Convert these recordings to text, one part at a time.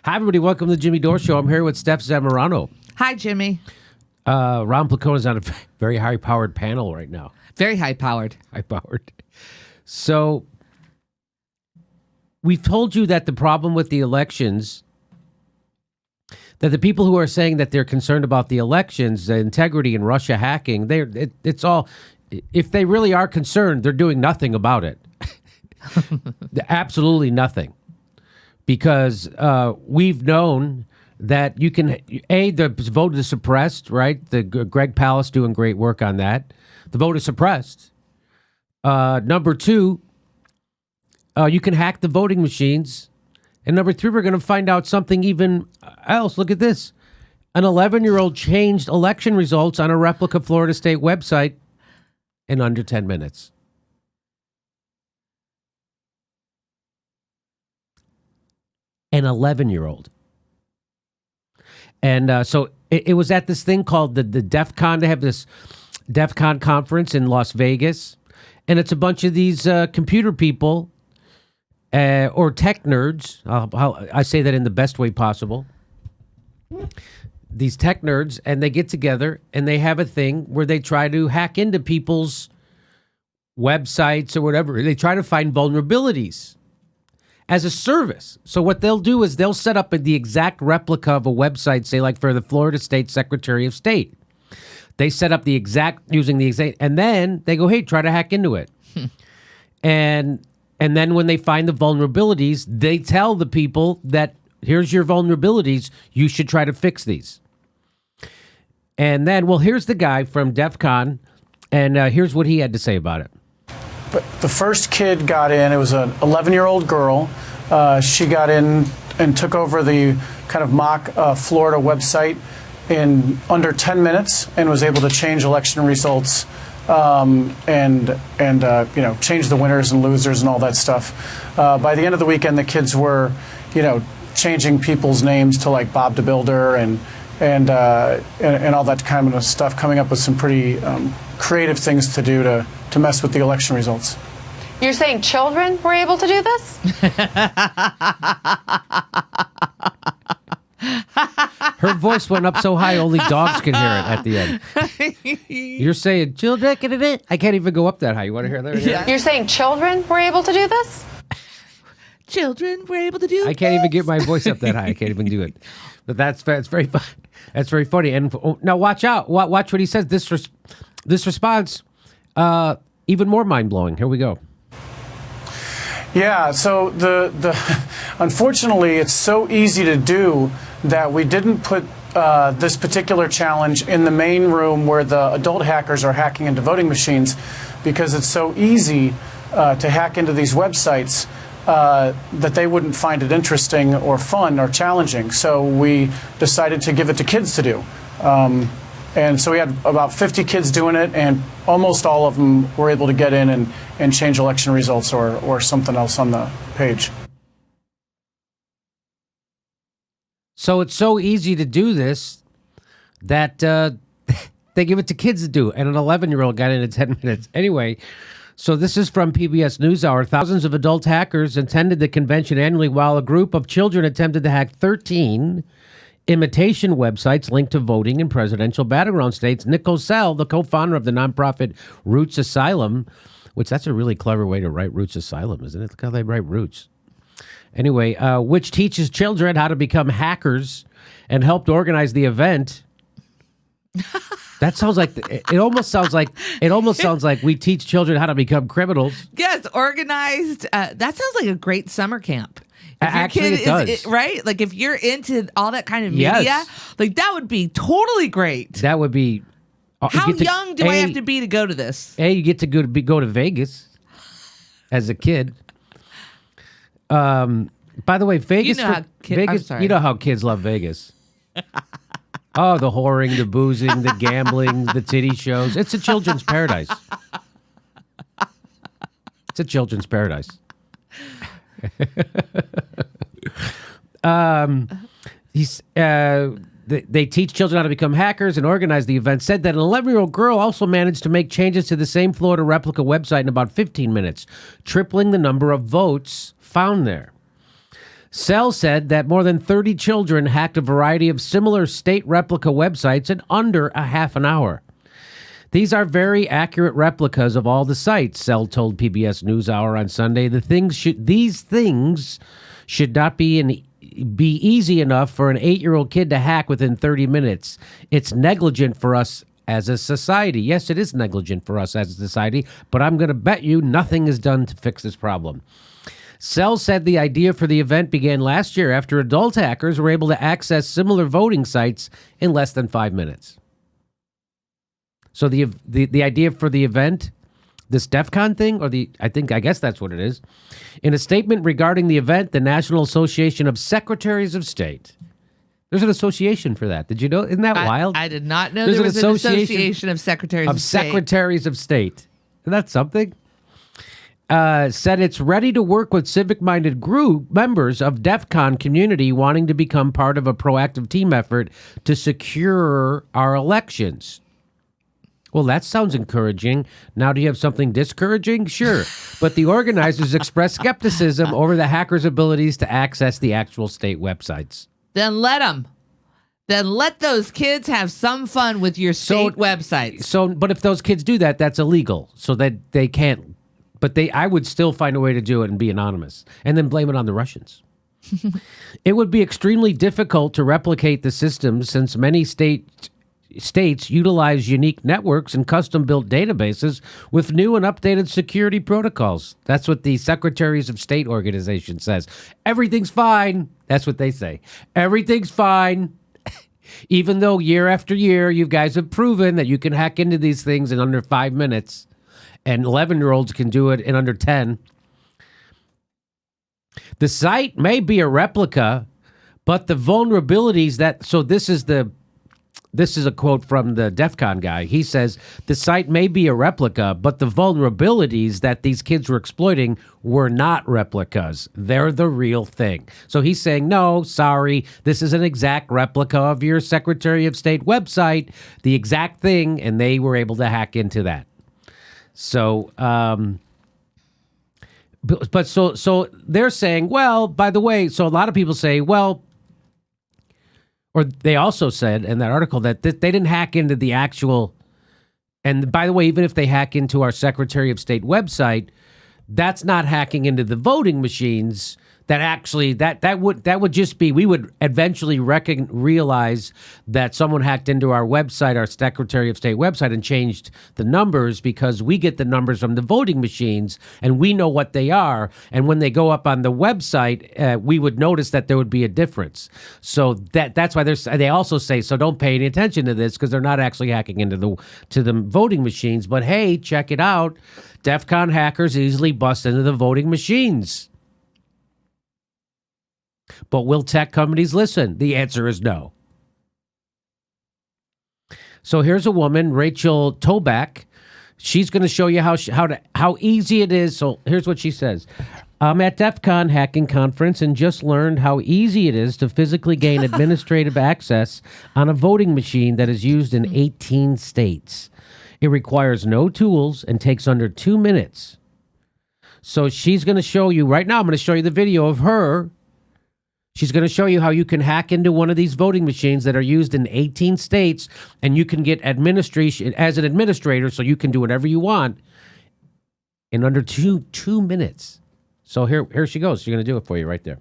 Hi, everybody. Welcome to the Jimmy Dore Show. I'm here with Steph Zamorano. Hi, Jimmy. Ron Placone is on a very high-powered panel right now. Very high-powered. High-powered. So we've told you that the problem with the elections, that the people who are saying that they're concerned about the elections, the integrity and Russia hacking, it's all, if they really are concerned, they're doing nothing about it. Absolutely nothing. Because we've known that you can, the vote is suppressed, right? The Greg Palast doing great work on that. The vote is suppressed. Number two, you can hack the voting machines. And number three, we're going to find out something even else. Look at this. An 11-year-old changed election results on a replica Florida State website in under 10 minutes. An 11-year-old. And so it was at this thing called the DEFCON. They have this DEFCON conference in Las Vegas. And it's a bunch of these computer people or tech nerds. I say that in the best way possible. These tech nerds, and they get together and they have a thing where they try to hack into people's websites or whatever. They try to find vulnerabilities as a service. So what they'll do is they'll set up the exact replica of a website, say like for the Florida State Secretary of State. They set up using the exact, and then they go, hey, try to hack into it. And then when they find the vulnerabilities, they tell the people that here's your vulnerabilities. You should try to fix these. And then, well, here's the guy from DEFCON, and here's what he had to say about it. But the first kid got in. It was an 11-year-old girl. She got in and took over the kind of mock Florida website in under 10 minutes and was able to change election results and change the winners and losers and all that stuff. By the end of the weekend, the kids were, changing people's names to like Bob the Builder and all that kind of stuff, coming up with some pretty creative things to do to mess with the election results. You're saying children were able to do this? Her voice went up so high only dogs can hear it at the end. You're saying children can do it? I can't even go up that high. You want to hear that? Yeah. You're saying children were able to do this? Children were able to do I can't even get my voice up that high. I can't even do it. But that's very fun. That's very funny. And now watch out. Watch what he says. This response, even more mind-blowing. Here we go. Yeah, so unfortunately, it's so easy to do that we didn't put this particular challenge in the main room where the adult hackers are hacking into voting machines, because it's so easy to hack into these websites that they wouldn't find it interesting or fun or challenging. So we decided to give it to kids to do. And so we had about 50 kids doing it, and almost all of them were able to get in and change election results or something else on the page. So it's so easy to do this that they give it to kids to do, and an 11-year-old got in 10 minutes. Anyway, so this is from PBS NewsHour. Thousands of adult hackers attended the convention annually, while a group of children attempted to hack 13 imitation websites linked to voting in presidential battleground states. Nick Cosell, the co-founder of the nonprofit Roots Asylum, which that's a really clever way to write Roots Asylum, isn't it? Look how they write Roots. Anyway, which teaches children how to become hackers and helped organize the event. That sounds like it almost sounds like we teach children how to become criminals. Yes, organized. That sounds like a great summer camp. Actually, it does. Right? Like if you're into all that kind of media, like that would be totally great. That would be. How young do I have to be to go to this? You get to go to Vegas as a kid. By the way, Vegas. You know how kids love Vegas. Oh, the whoring, the boozing, the gambling, the titty shows. It's a children's paradise. It's a children's paradise. They teach children how to become hackers and organize the event. Said that an 11-year-old girl also managed to make changes to the same Florida replica website in about 15 minutes, tripling the number of votes found there. Cell said that more than 30 children hacked a variety of similar state replica websites in under a half an hour. These are very accurate replicas of all the sites, Cell told PBS NewsHour on Sunday. These things should not be easy enough for an 8-year-old kid to hack within 30 minutes. It's negligent for us as a society. Yes, it is negligent for us as a society, but I'm going to bet you nothing is done to fix this problem. Cell said the idea for the event began last year after adult hackers were able to access similar voting sites in less than 5 minutes. So the idea for the event, this DEFCON thing, I guess that's what it is. In a statement regarding the event, the National Association of Secretaries of State. There's an association for that. Did you know? Isn't that wild? I did not know there was an association of Secretaries of State. Secretaries of State. Isn't that something? Said it's ready to work with civic-minded group members of DEFCON community wanting to become part of a proactive team effort to secure our elections. Well, that sounds encouraging. Now, do you have something discouraging? Sure. But the organizers expressed skepticism over the hackers' abilities to access the actual state websites. Then let them. Then let those kids have some fun with your state websites. But if those kids do that, that's illegal. So that they can't. But I would still find a way to do it and be anonymous and then blame it on the Russians. It would be extremely difficult to replicate the system since many states utilize unique networks and custom-built databases with new and updated security protocols. That's what the Secretaries of State organization says. Everything's fine. That's what they say. Everything's fine. Even though year after year, you guys have proven that you can hack into these things in under 5 minutes. And 11-year-olds can do it in under 10. The site may be a replica, but the vulnerabilities this is a quote from the DEFCON guy. He says, the site may be a replica, but the vulnerabilities that these kids were exploiting were not replicas. They're the real thing. So he's saying, no, sorry, this is an exact replica of your Secretary of State website, the exact thing, and they were able to hack into that. So, so they're saying, well, by the way, so a lot of people say, well, or they also said in that article that they didn't hack into the actual, and by the way, even if they hack into our Secretary of State website, that's not hacking into the voting machines. That actually, that would just be, we would eventually realize that someone hacked into our website, our Secretary of State website, and changed the numbers because we get the numbers from the voting machines and we know what they are. And when they go up on the website, we would notice that there would be a difference. So that's why they also say, so don't pay any attention to this because they're not actually hacking into the voting machines. But hey, check it out. DEFCON hackers easily bust into the voting machines. But will tech companies listen? The answer is no. So here's a woman, Rachel Toback. She's going to show you how easy it is. So here's what she says. I'm at DEFCON hacking conference and just learned how easy it is to physically gain administrative access on a voting machine that is used in 18 states. It requires no tools and takes under 2 minutes. So she's going to show you right now. I'm going to show you the video of her. She's going to show you how you can hack into one of these voting machines that are used in 18 states, and you can get administration as an administrator, so you can do whatever you want in under two minutes. So here she goes. She's going to do it for you right there.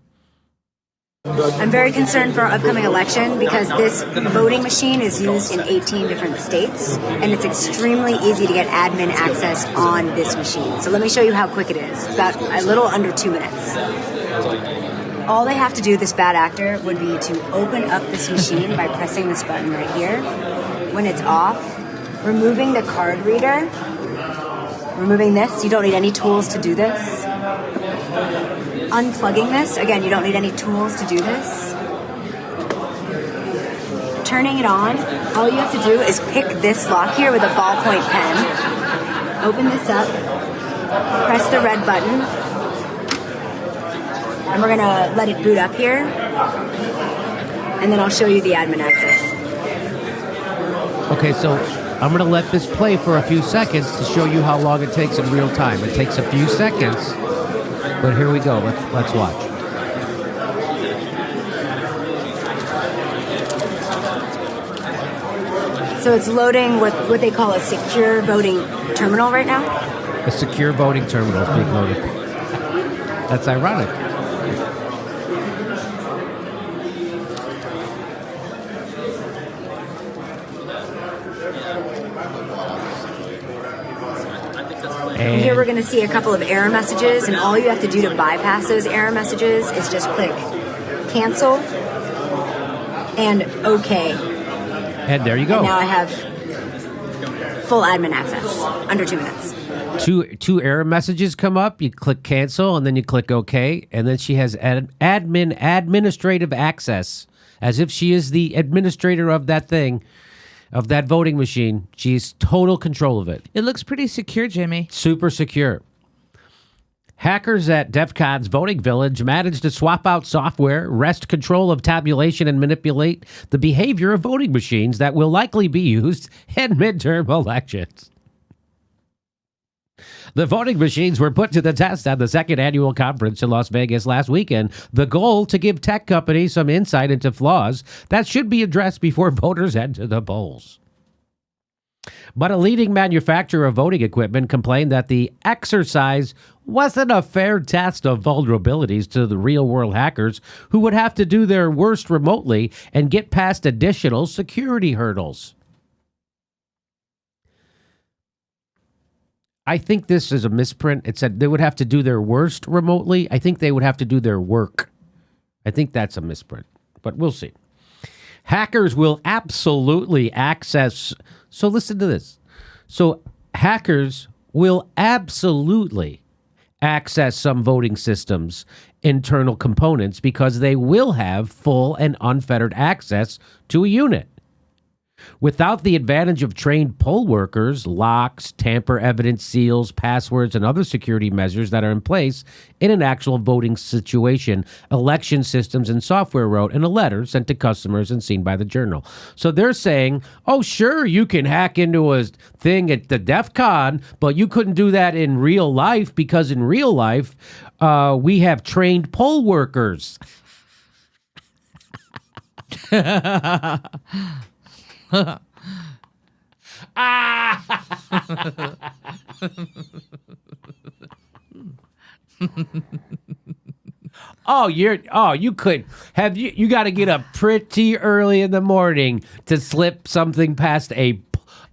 I'm very concerned for our upcoming election because this voting machine is used in 18 different states, and it's extremely easy to get admin access on this machine. So let me show you how quick it is. About a little under 2 minutes. All they have to do, this bad actor, would be to open up this machine by pressing this button right here. When it's off, removing the card reader, removing this, you don't need any tools to do this. Unplugging this, again, you don't need any tools to do this. Turning it on, all you have to do is pick this lock here with a ballpoint pen. Open this up, press the red button, and we're gonna let it boot up here, and then I'll show you the admin access. Okay, so I'm gonna let this play for a few seconds to show you how long it takes in real time. It takes a few seconds, but here we go. Let's watch. So it's loading what they call a secure voting terminal right now. A secure voting terminal is being loaded. That's ironic. And here we're going to see a couple of error messages, and all you have to do to bypass those error messages is just click cancel and OK. And there you go. And now I have full admin access under 2 minutes. Two error messages come up. You click cancel, and then you click OK, and then she has administrative access, as if she is the administrator of that thing, of that voting machine. She's total control of it. It looks pretty secure, Jimmy. Super secure. Hackers at DEFCON's voting village managed to swap out software, wrest control of tabulation, and manipulate the behavior of voting machines that will likely be used in midterm elections. The voting machines were put to the test at the second annual conference in Las Vegas last weekend. The goal to give tech companies some insight into flaws that should be addressed before voters enter the polls. But a leading manufacturer of voting equipment complained that the exercise wasn't a fair test of vulnerabilities to the real-world hackers who would have to do their worst remotely and get past additional security hurdles. I think this is a misprint. It said they would have to do their worst remotely. I think they would have to do their work. I think that's a misprint, but we'll see. Hackers will absolutely access. So listen to this. So hackers will absolutely access some voting systems' internal components because they will have full and unfettered access to a unit. Without the advantage of trained poll workers, locks, tamper evidence seals, passwords, and other security measures that are in place in an actual voting situation, election systems and software wrote in a letter sent to customers and seen by the Journal. So they're saying, oh, sure, you can hack into a thing at the DEFCON, but you couldn't do that in real life because in real life, we have trained poll workers. You could have you got to get up pretty early in the morning to slip something past a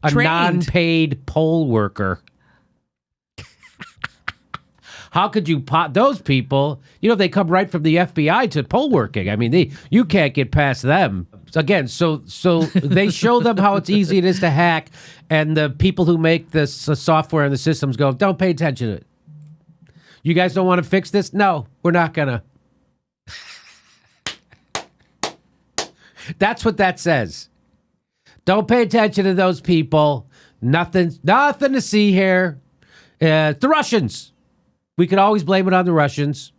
non-paid poll worker. How could you pot those people? You know, they come right from the FBI to poll working. I mean, you can't get past them. Again, so they show them how it's easy it is to hack, and the people who make this software and the systems go, don't pay attention to it. You guys don't want to fix this? No, we're not gonna. That's what that says. Don't pay attention to those people. Nothing to see here. The Russians. We could always blame it on the Russians.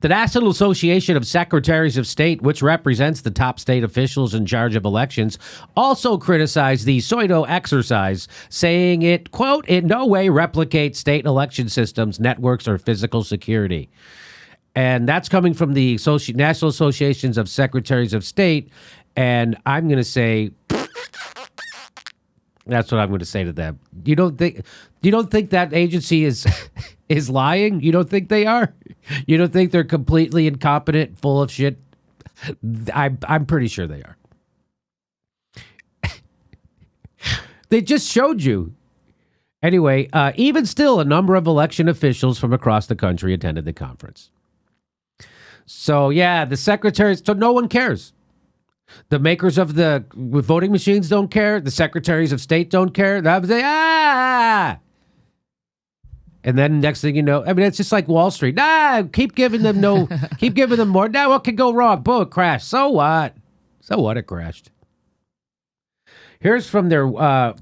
The National Association of Secretaries of State, which represents the top state officials in charge of elections, also criticized the pseudo exercise, saying it, quote, in no way replicates state election systems, networks, or physical security. And that's coming from the National Associations of Secretaries of State. And I'm going to say, that's what I'm going to say to them. You don't think that agency is lying? You don't think they are? You don't think they're completely incompetent, full of shit? I'm pretty sure they are. They just showed you. Anyway, even still, a number of election officials from across the country attended the conference. So, yeah, the secretaries, so no one cares. The makers of the voting machines don't care. The secretaries of state don't care. And then next thing you know, I mean, it's just like Wall Street. Keep giving them more. Now what could go wrong? Boom, it crashed. So what? It crashed. Here's from their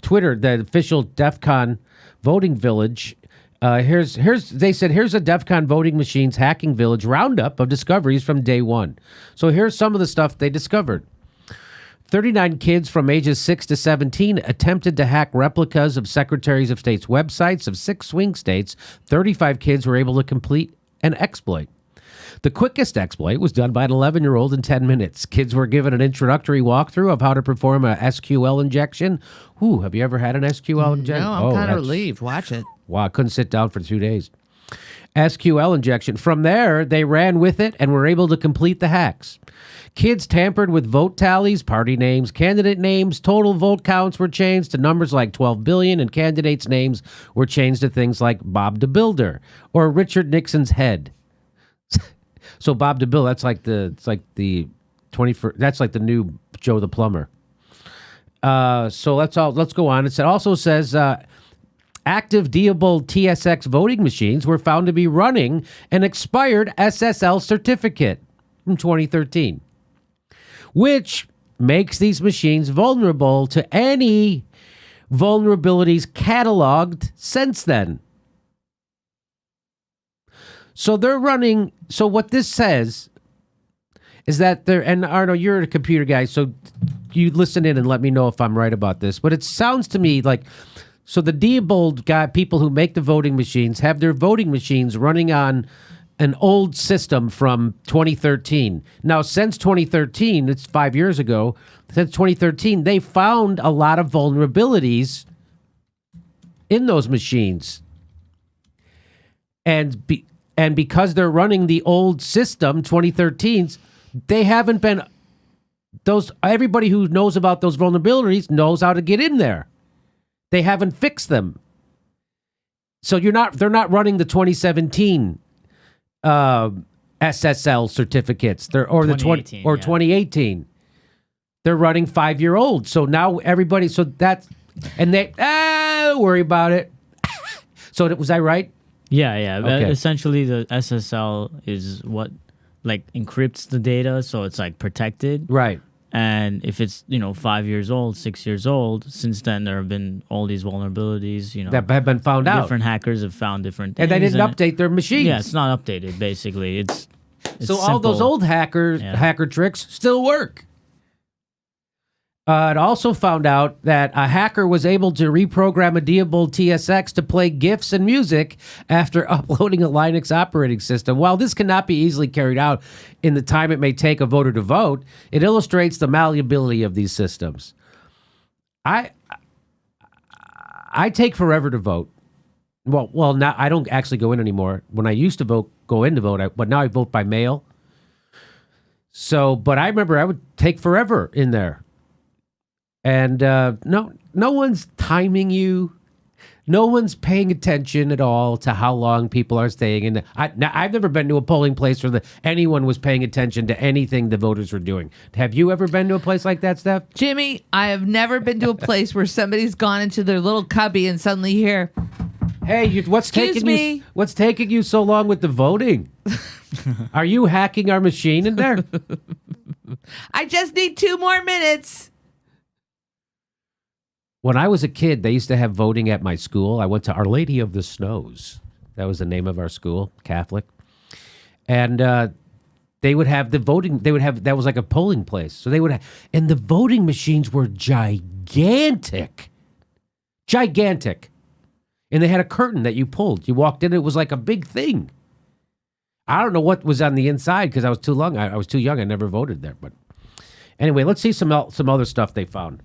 Twitter, the official DEFCON voting village. They said, here's a DEFCON voting machines hacking village roundup of discoveries from day one. So here's some of the stuff they discovered. 39 kids from ages 6 to 17 attempted to hack replicas of Secretaries of State's websites of 6 swing states. 35 kids were able to complete an exploit. The quickest exploit was done by an 11-year-old in 10 minutes. Kids were given an introductory walkthrough of how to perform a SQL injection. Ooh, have you ever had an SQL injection? No, I'm kind of relieved. Watch it. Wow, I couldn't sit down for 2 days. SQL injection. From there, they ran with it and were able to complete the hacks. Kids tampered with vote tallies, party names, candidate names. Total vote counts were changed to numbers like 12 billion, and candidates' names were changed to things like Bob the Builder or Richard Nixon's head. So Bob the Builder, that's like the 21st. That's like the new Joe the Plumber. So let's go on. It also says active Diebold TSX voting machines were found to be running an expired SSL certificate from 2013, which makes these machines vulnerable to any vulnerabilities cataloged since then. So they're running. So what this says is that they're, and Arno, you're a computer guy, so you listen in and let me know if I'm right about this. But it sounds to me like, so the Diebold guy, people who make the voting machines, have their voting machines running on an old system from 2013. Now, since 2013, it's 5 years ago, since 2013, they found a lot of vulnerabilities in those machines. And because they're running the old system, 2013's, they haven't been, everybody who knows about those vulnerabilities knows how to get in there. They haven't fixed them. So they're not running the 2017 SSL certificates. Or the 2018. They're running 5-year-old. So now everybody, and they worry about it. So was I right? Yeah. Okay. Essentially, the SSL is what encrypts the data, so it's protected. Right. And if it's 5 years old, 6 years old, since then there have been all these vulnerabilities. That have been found out. Different hackers have found different things. And they didn't update their machines. Yeah, it's not updated. Basically, it's so all those old hacker tricks still work. It also found out that a hacker was able to reprogram a Diebold TSX to play GIFs and music after uploading a Linux operating system. While this cannot be easily carried out in the time it may take a voter to vote, it illustrates the malleability of these systems. I take forever to vote. Well, now I don't actually go in anymore. When I used to go in to vote, but now I vote by mail. So, but I remember I would take forever in there. And no one's timing you. No one's paying attention at all to how long people are staying in. I've never been to a polling place where anyone was paying attention to anything the voters were doing. Have you ever been to a place like that, Steph? Jimmy, I have never been to a place where somebody's gone into their little cubby and suddenly here. Hey, what's taking you so long with the voting? Are you hacking our machine in there? I just need 2 more minutes. When I was a kid, they used to have voting at my school. I went to Our Lady of the Snows. That was the name of our school, Catholic. And they would have the voting. That was like a polling place. So and the voting machines were gigantic. And they had a curtain that you pulled. You walked in, it was like a big thing. I don't know what was on the inside because I was too young. I was too young. I never voted there. But anyway, let's see some other stuff they found.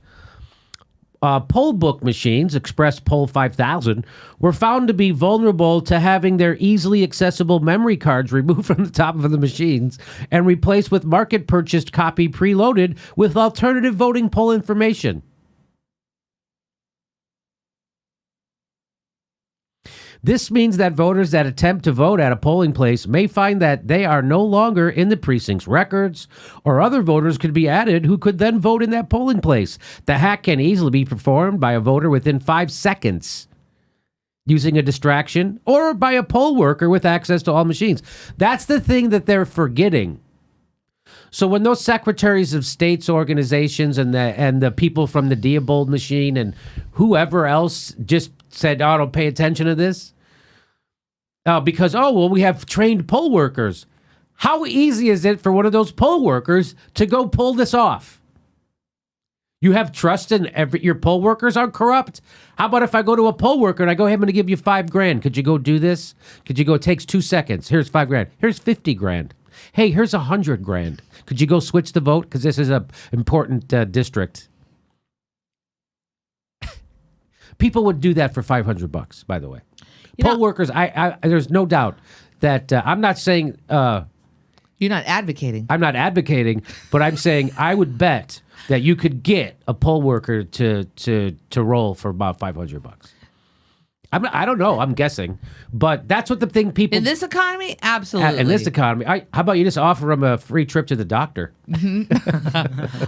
Poll book machines, Express Poll 5000, were found to be vulnerable to having their easily accessible memory cards removed from the top of the machines and replaced with market-purchased copy preloaded with alternative voting poll information. This means that voters that attempt to vote at a polling place may find that they are no longer in the precinct's records, or other voters could be added who could then vote in that polling place. The hack can easily be performed by a voter within 5 seconds using a distraction, or by a poll worker with access to all machines. That's the thing that they're forgetting. So when those secretaries of states organizations and the people from the Diebold machine and whoever else just said, "Oh, don't pay attention to this," because we have trained poll workers. How easy is it for one of those poll workers to go pull this off? You have trust in your poll workers aren't corrupt? How about if I go to a poll worker and I go, "Hey, I'm going to give you $5,000. Could you go do this? Could you go? It takes 2 seconds. Here's $5,000. Here's $50,000. Hey, here's $100,000. Could you go switch the vote? Because this is a important district. People would do that for $500, by the way. Poll workers, I there's no doubt that I'm not saying you're not advocating. I'm not advocating, but I'm saying I would bet that you could get a poll worker to roll for about $500. I don't know. I'm guessing, but that's what the thing people In this economy, absolutely. in this economy. How about you just offer them a free trip to the doctor?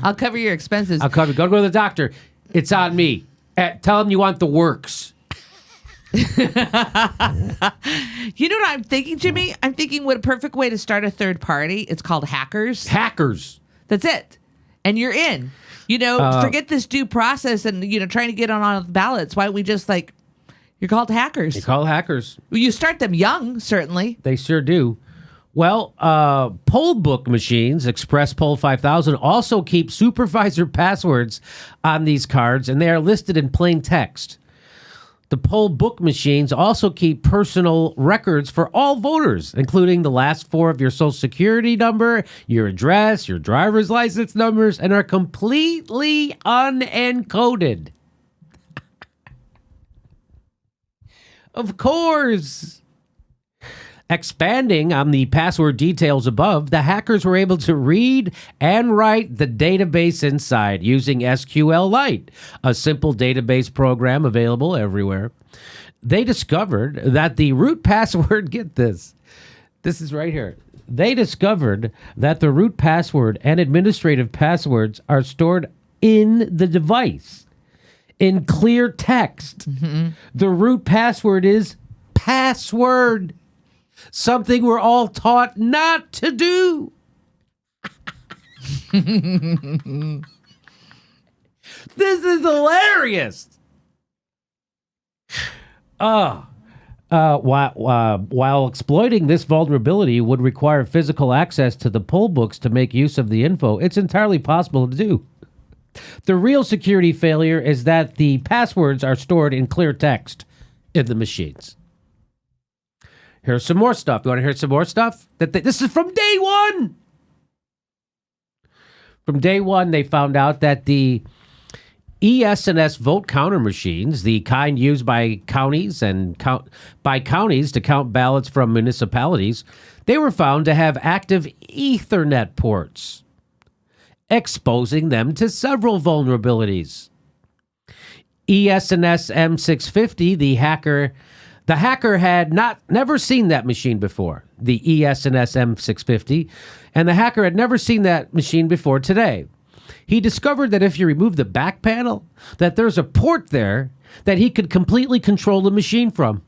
I'll cover your expenses. Go to the doctor. It's on me. Tell them you want the works. You know what I'm thinking, Jimmy? I'm thinking what a perfect way to start a third party. It's called hackers. Hackers. That's it. And you're in. Forget this due process and, trying to get on the ballots. Why don't we just you're called hackers. They call hackers. Well, you start them young, certainly. They sure do. Well, poll book machines, Express Poll 5000, also keep supervisor passwords on these cards, and they are listed in plain text. The poll book machines also keep personal records for all voters, including the last four of your social security number, your address, your driver's license numbers, and are completely unencoded. Of course. Expanding on the password details above, the hackers were able to read and write the database inside using SQLite, a simple database program available everywhere. They discovered that the root password, get this is right here. They discovered that the root password and administrative passwords are stored in the device in clear text. Mm-hmm. The root password is password. Something we're all taught not to do. This is hilarious. While exploiting this vulnerability would require physical access to the poll books to make use of the info, it's entirely possible to do. The real security failure is that the passwords are stored in clear text in the machines. Here's some more stuff. You want to hear some more stuff? This is from day one. From day one, they found out that the ES&S vote counter machines, the kind used by counties to count ballots from municipalities, they were found to have active Ethernet ports, exposing them to several vulnerabilities. ES&S M650, the hacker had never seen that machine before, the ES&S M650, and the hacker had never seen that machine before today. He discovered that if you remove the back panel, that there's a port there that he could completely control the machine from.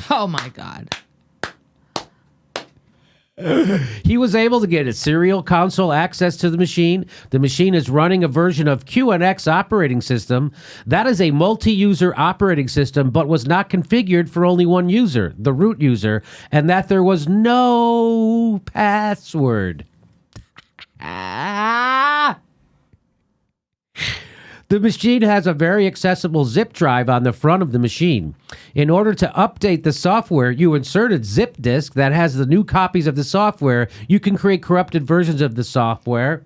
Oh, my God. He was able to get a serial console access to the machine. The machine is running a version of QNX operating system. That is a multi-user operating system, but was not configured for only one user, the root user, and that there was no password. The machine has a very accessible zip drive on the front of the machine. In order to update the software, you insert a zip disk that has the new copies of the software. You can create corrupted versions of the software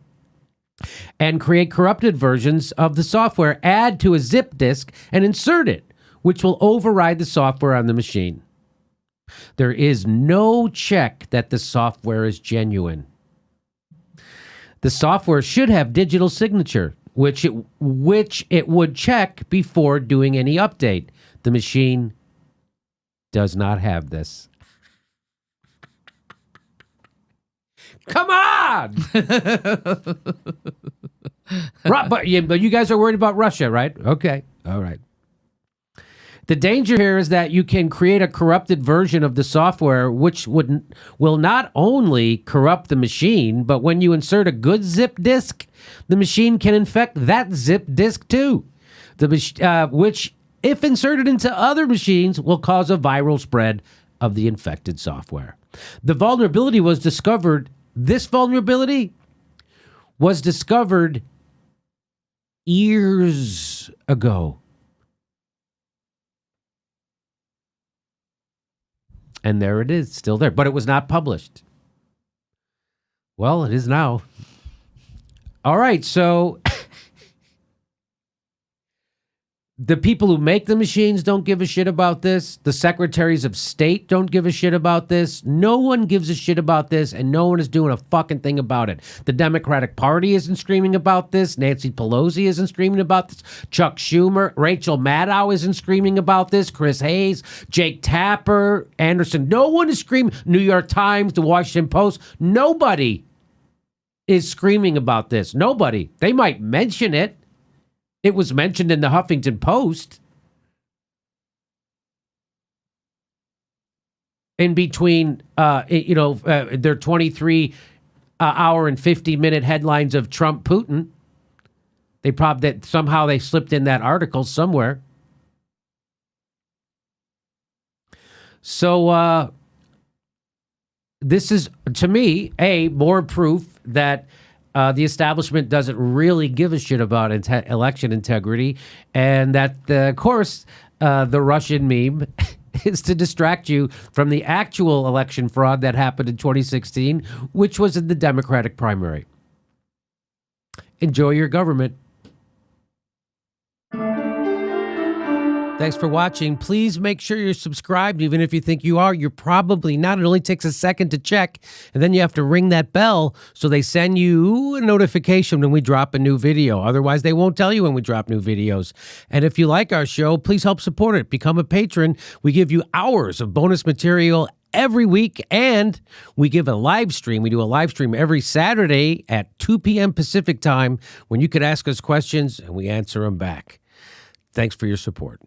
and create corrupted versions of the software, add to a zip disk, and insert it, which will override the software on the machine. There is no check that the software is genuine. The software should have digital signature, which it would check before doing any update. The machine does not have this. Come on! But you guys are worried about Russia, right? Okay. All right. The danger here is that you can create a corrupted version of the software which will not only corrupt the machine, but when you insert a good zip disk, the machine can infect that zip disk too, which, if inserted into other machines, will cause a viral spread of the infected software. This vulnerability was discovered years ago. And there it is, still there. But it was not published. Well, it is now. All right, so the people who make the machines don't give a shit about this. The secretaries of state don't give a shit about this. No one gives a shit about this, and no one is doing a fucking thing about it. The Democratic Party isn't screaming about this. Nancy Pelosi isn't screaming about this. Chuck Schumer, Rachel Maddow isn't screaming about this. Chris Hayes, Jake Tapper, Anderson. No one is screaming. New York Times, the Washington Post. Nobody is screaming about this. Nobody. They might mention it. It was mentioned in the Huffington Post. In between, their 23 hour and 50-minute headlines of Trump Putin. That somehow they slipped in that article somewhere. So this is, to me, more proof that the establishment doesn't really give a shit about election integrity, and that, of course, the Russian meme is to distract you from the actual election fraud that happened in 2016, which was in the Democratic primary. Enjoy your government. Thanks for watching. Please make sure you're subscribed. Even if you think you are, you're probably not. It only takes a second to check, and then you have to ring that bell so they send you a notification when we drop a new video. Otherwise, they won't tell you when we drop new videos. And if you like our show, please help support it. Become a patron. We give you hours of bonus material every week, and we give a live stream. We do a live stream every Saturday at 2 p.m. Pacific time when you could ask us questions, and we answer them back. Thanks for your support.